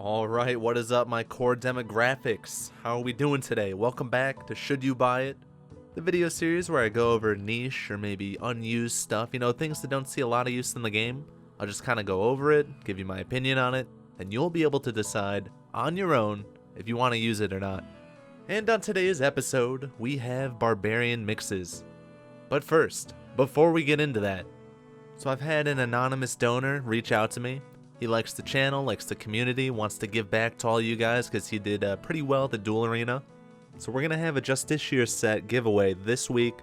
Alright, what is up my core demographics? How are we doing today? Welcome back to Should You Buy It? The video series where I go over niche or maybe unused stuff, things that don't see a lot of use in the game. I'll just kind of go over it, give you my opinion on it, and you'll be able to decide on your own if you want to use it or not. And on today's episode, we have Barbarian Mixes. But first, before we get into that, so I've had an anonymous donor reach out to me. He likes the channel, likes the community, wants to give back to all you guys because he did pretty well at the duel arena. So we're going to have a Justiciar set giveaway this week,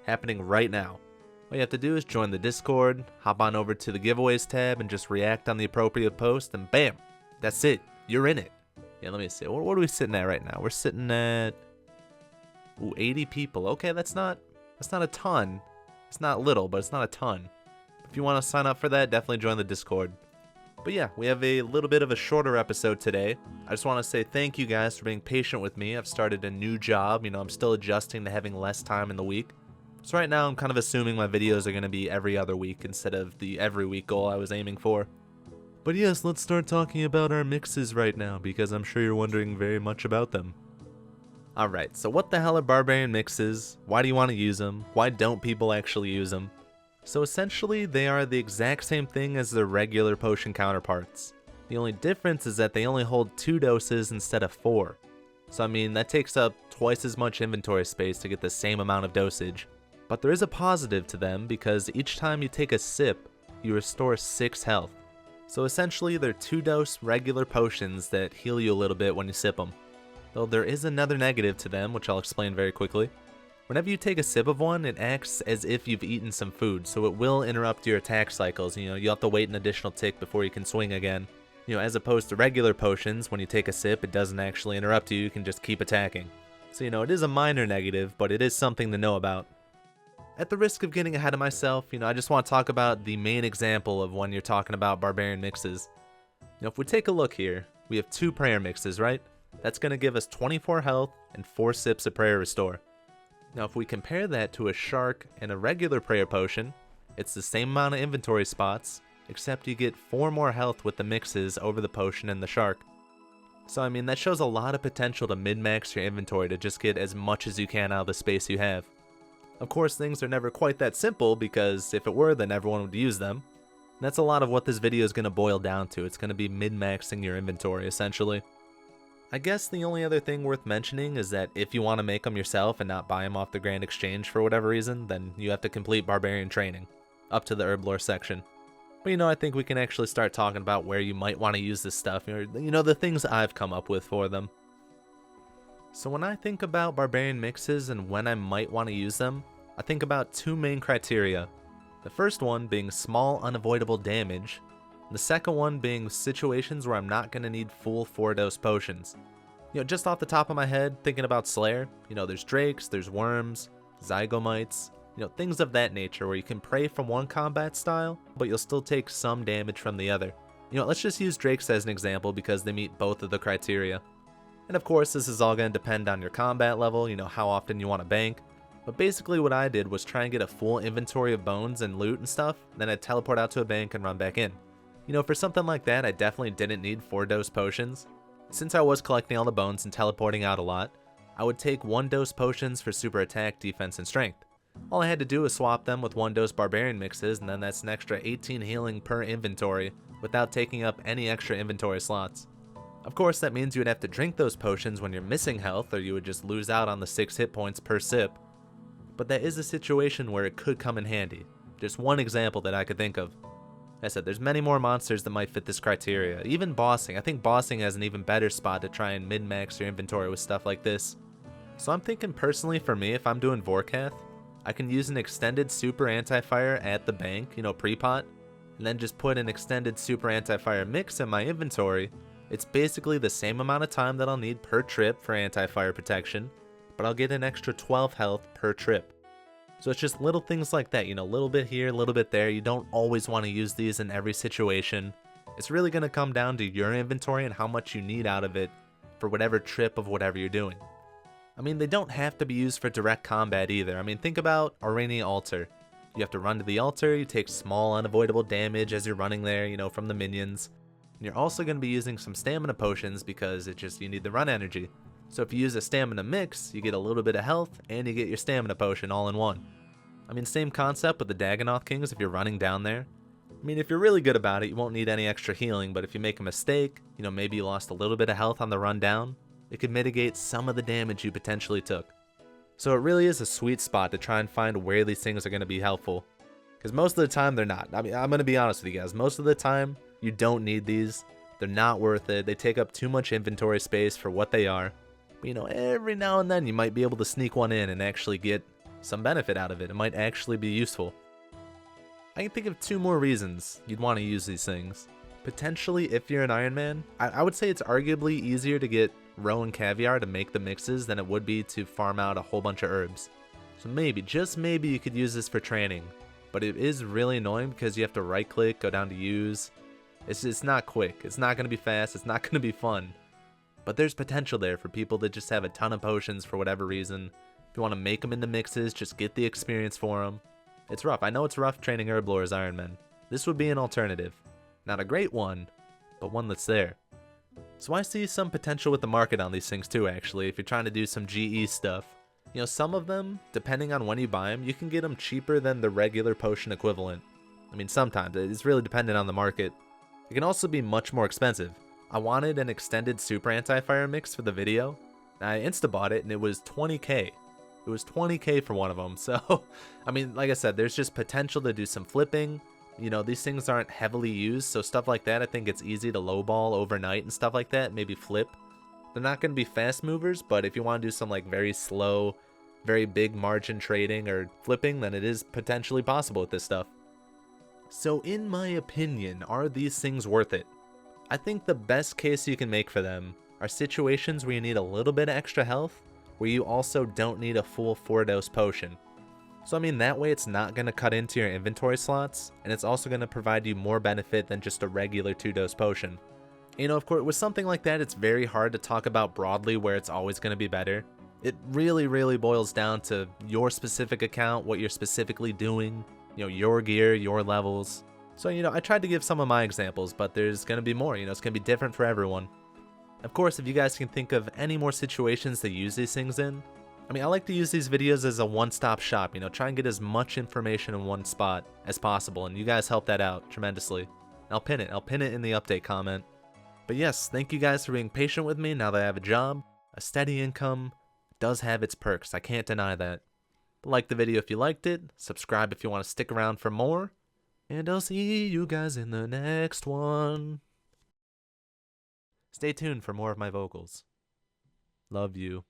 happening right now. All you have to do is join the Discord, hop on over to the giveaways tab, and just react on the appropriate post, and bam, that's it. You're in it. Yeah, let me see. What are we sitting at right now? We're sitting at 80 people. Okay, that's not a ton. It's not little, but it's not a ton. If you want to sign up for that, definitely join the Discord. But yeah, we have a little bit of a shorter episode today. I just want to say thank you guys for being patient with me. I've started a new job. I'm still adjusting to having less time in the week. So right now I'm kind of assuming my videos are going to be every other week instead of the every week goal I was aiming for. But yes, let's start talking about our mixes right now because I'm sure you're wondering very much about them. Alright, so what the hell are Barbarian Mixes? Why do you want to use them? Why don't people actually use them? So essentially, they are the exact same thing as their regular potion counterparts. The only difference is that they only hold 2 doses instead of 4. So that takes up twice as much inventory space to get the same amount of dosage. But there is a positive to them because each time you take a sip, you restore 6 health. So essentially, they're 2-dose regular potions that heal you a little bit when you sip them. Though there is another negative to them, which I'll explain very quickly. Whenever you take a sip of one, it acts as if you've eaten some food, so it will interrupt your attack cycles. You'll have to wait an additional tick before you can swing again. As opposed to regular potions, when you take a sip, it doesn't actually interrupt you, you can just keep attacking. So it is a minor negative, but it is something to know about. At the risk of getting ahead of myself, I just want to talk about the main example of when you're talking about Barbarian Mixes. If we take a look here, we have 2 prayer mixes, right? That's going to give us 24 health and 4 sips of prayer restore. Now if we compare that to a shark and a regular prayer potion, it's the same amount of inventory spots, except you get 4 more health with the mixes over the potion and the shark. So that shows a lot of potential to min-max your inventory to just get as much as you can out of the space you have. Of course things are never quite that simple because if it were then everyone would use them. And that's a lot of what this video is going to boil down to. It's going to be min-maxing your inventory essentially. I guess the only other thing worth mentioning is that if you want to make them yourself and not buy them off the Grand Exchange for whatever reason, then you have to complete Barbarian training, up to the herb lore section. But I think we can actually start talking about where you might want to use this stuff, the things I've come up with for them. So when I think about Barbarian Mixes and when I might want to use them, I think about 2 main criteria. The first one being small unavoidable damage, the second one being situations where I'm not going to need full 4-dose potions. Just off the top of my head, thinking about Slayer, there's drakes, there's worms, zygomites, things of that nature where you can pray from one combat style, but you'll still take some damage from the other. Let's just use drakes as an example because they meet both of the criteria. And of course, this is all going to depend on your combat level, how often you want to bank. But basically what I did was try and get a full inventory of bones and loot and stuff, then I'd teleport out to a bank and run back in. For something like that, I definitely didn't need 4-dose potions. Since I was collecting all the bones and teleporting out a lot, I would take 1-dose potions for super attack, defense, and strength. All I had to do was swap them with 1-dose Barbarian Mixes, and then that's an extra 18 healing per inventory without taking up any extra inventory slots. Of course, that means you would have to drink those potions when you're missing health, or you would just lose out on the 6 hit points per sip. But that is a situation where it could come in handy. Just one example that I could think of. Like I said, there's many more monsters that might fit this criteria. Even bossing. I think bossing has an even better spot to try and min-max your inventory with stuff like this. So I'm thinking personally for me, if I'm doing Vorkath, I can use an extended super anti-fire at the bank, pre-pot, and then just put an extended super anti-fire mix in my inventory. It's basically the same amount of time that I'll need per trip for anti-fire protection, but I'll get an extra 12 health per trip. So it's just little things like that, a little bit here, a little bit there. You don't always want to use these in every situation. It's really going to come down to your inventory and how much you need out of it for whatever trip of whatever you're doing. They don't have to be used for direct combat either. Think about Aurania Altar. You have to run to the altar, you take small unavoidable damage as you're running there, from the minions. And you're also going to be using some stamina potions because you need the run energy. So if you use a stamina mix, you get a little bit of health and you get your stamina potion all in one. I mean, same concept with the Dagannoth Kings if you're running down there. I mean, if you're really good about it, you won't need any extra healing, but if you make a mistake, maybe you lost a little bit of health on the run down, it could mitigate some of the damage you potentially took. So it really is a sweet spot to try and find where these things are going to be helpful. Because most of the time, they're not. I mean, I'm going to be honest with you guys. Most of the time, you don't need these. They're not worth it. They take up too much inventory space for what they are. But, every now and then, you might be able to sneak one in and actually get some benefit out of it. It might actually be useful. I can think of 2 more reasons you'd want to use these things. Potentially, if you're an Iron Man, I would say it's arguably easier to get roe and caviar to make the mixes than it would be to farm out a whole bunch of herbs. So maybe, just maybe, you could use this for training. But it is really annoying because you have to right click, go down to use. It's not quick. It's not going to be fast. It's not going to be fun. But there's potential there for people that just have a ton of potions for whatever reason. If you want to make them into mixes, just get the experience for them. It's rough. I know it's rough training herblore as Iron Man. This would be an alternative. Not a great one, but one that's there. So I see some potential with the market on these things too, actually, if you're trying to do some GE stuff. Some of them, depending on when you buy them, you can get them cheaper than the regular potion equivalent. I mean, sometimes. It's really dependent on the market. It can also be much more expensive. I wanted an extended super anti-fire mix for the video. I insta-bought it and it was 20k. It was 20k for one of them. So, I mean, like I said, there's just potential to do some flipping. These things aren't heavily used, so stuff like that, I think it's easy to lowball overnight and stuff like that, maybe flip. They're not going to be fast movers, but if you want to do some like very slow, very big margin trading or flipping, then it is potentially possible with this stuff. So in my opinion, are these things worth it? I think the best case you can make for them are situations where you need a little bit of extra health, where you also don't need a full 4-dose potion. So I mean, that way it's not going to cut into your inventory slots, and it's also going to provide you more benefit than just a regular 2-dose potion. Of course, with something like that, it's very hard to talk about broadly where it's always going to be better. It really, really boils down to your specific account, what you're specifically doing, your gear, your levels. So, I tried to give some of my examples, but there's going to be more, it's going to be different for everyone. Of course, if you guys can think of any more situations to use these things in, I mean, I like to use these videos as a one-stop shop, try and get as much information in one spot as possible, and you guys help that out tremendously. I'll pin it in the update comment. But yes, thank you guys for being patient with me now that I have a job. A steady income does have its perks, I can't deny that. But like the video if you liked it, subscribe if you want to stick around for more, and I'll see you guys in the next one. Stay tuned for more of my vocals. Love you.